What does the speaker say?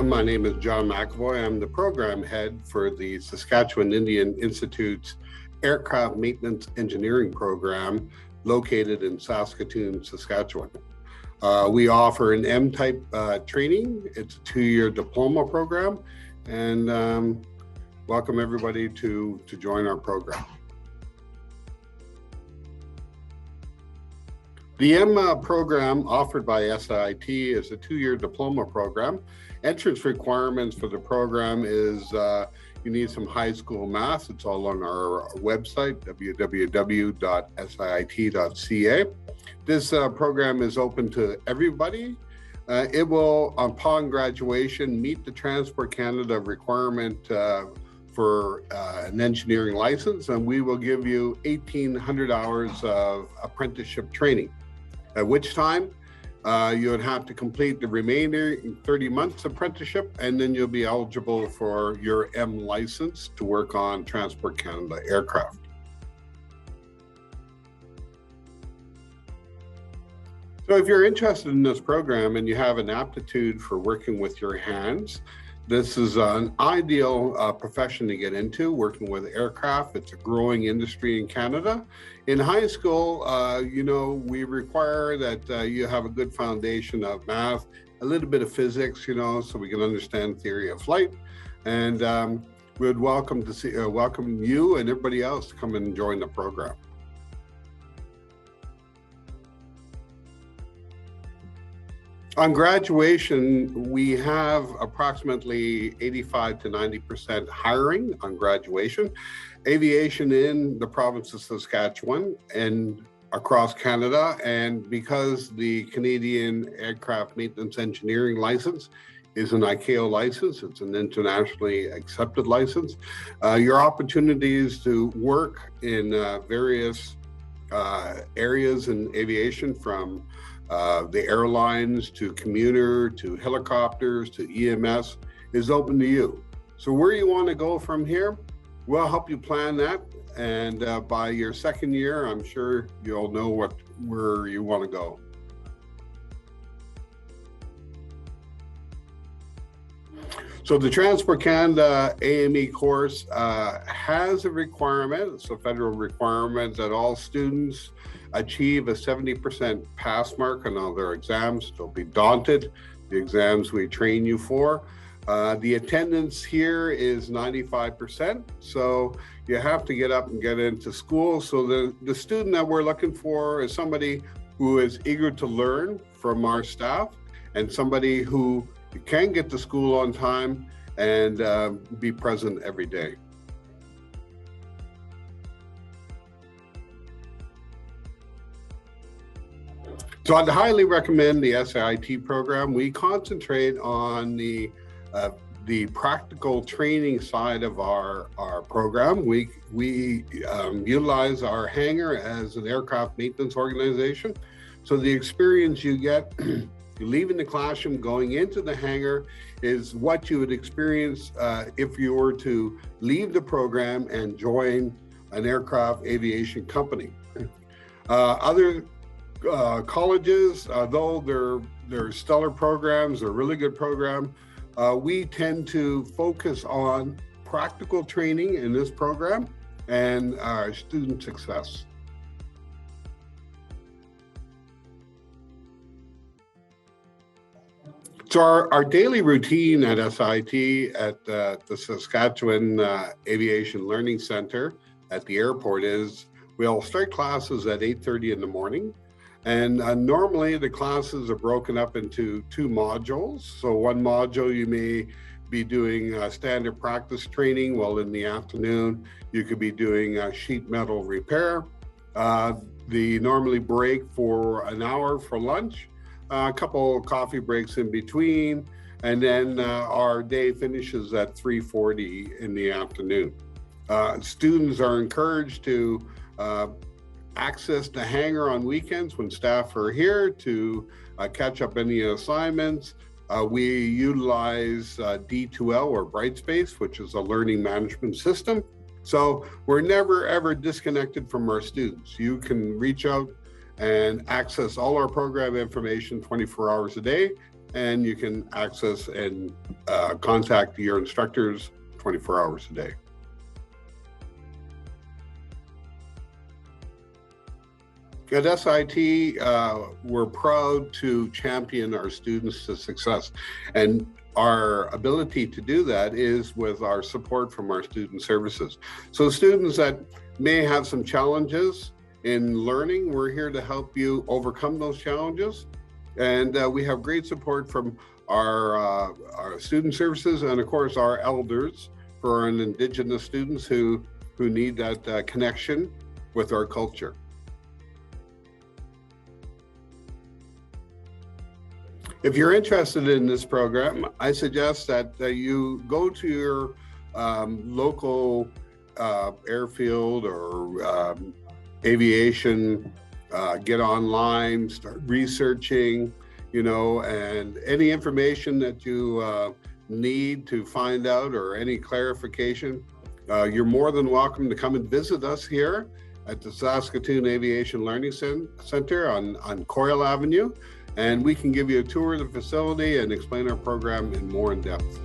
My name is Jon McEvoy. I'm the program head for the Saskatchewan Institute's Aircraft Maintenance Engineering program located in Saskatoon, Saskatchewan. We offer an M-type training. It's a 2-year diploma program, and welcome everybody to join our program. The M program offered by SIIT is a 2-year diploma program. Entrance requirements for the program is you need some high school math. It's all on our website, www.SIIT.ca. This program is open to everybody. It will, upon graduation, meet the Transport Canada requirement for an engineering license, and we will give you 1,800 hours of apprenticeship training, at which time you would have to complete the remainder 30 months apprenticeship, and then you'll be eligible for your M license to work on Transport Canada aircraft. So if you're interested in this program and you have an aptitude for working with your hands, this is an ideal profession to get into, working with aircraft. It's a growing industry in Canada. In high school, we require that you have a good foundation of math, a little bit of physics, so we can understand theory of flight. And we would welcome you and everybody else to come and join the program. On graduation, we have approximately 85 to 90% hiring on graduation. Aviation in the province of Saskatchewan and across Canada, and because the Canadian Aircraft Maintenance Engineering license is an ICAO license, it's an internationally accepted license, your opportunities to work in various areas in aviation, from the airlines to commuter to helicopters to EMS, is open to you. So where you want to go from here, we'll help you plan that, and by your second year, I'm sure you'll know where you want to go. So the Transport Canada AME course has a requirement, it's a federal requirement, that all students achieve a 70% pass mark on all their exams. Don't be daunted, the exams we train you for. The attendance here is 95%, so you have to get up and get into school. So the student that we're looking for is somebody who is eager to learn from our staff, and somebody who can get to school on time and be present every day. So I'd highly recommend the SIIT program. We concentrate on the practical training side of our program. We utilize our hangar as an aircraft maintenance organization. So the experience you get leaving the classroom, going into the hangar, is what you would experience if you were to leave the program and join an aircraft aviation company. Other colleges, though they're stellar programs, they're really good program, we tend to focus on practical training in this program and our student success. So our daily routine at SIIT at the Saskatchewan Aviation Learning Center at the airport is we'll start classes at 8:30 in the morning. And normally the classes are broken up into 2 modules. So one module you may be doing standard practice training, while in the afternoon you could be doing sheet metal repair. They normally break for an hour for lunch, a couple coffee breaks in between, and then our day finishes at 3:40 in the afternoon. Students are encouraged to access the hangar on weekends when staff are here to catch up any assignments. We utilize D2L or Brightspace, which is a learning management system. So we're never ever disconnected from our students. You can reach out and access all our program information 24 hours a day, and you can access and contact your instructors 24 hours a day. At SIT, we're proud to champion our students to success, and our ability to do that is with our support from our student services. So students that may have some challenges in learning, we're here to help you overcome those challenges. And we have great support from our student services and of course our elders for our Indigenous students who need that connection with our culture. If you're interested in this program, I suggest that you go to your local airfield or aviation, get online, start researching, and any information that you need to find out or any clarification, you're more than welcome to come and visit us here at the Saskatoon Aviation Learning Center on Coyle Avenue. And we can give you a tour of the facility and explain our program in more in depth.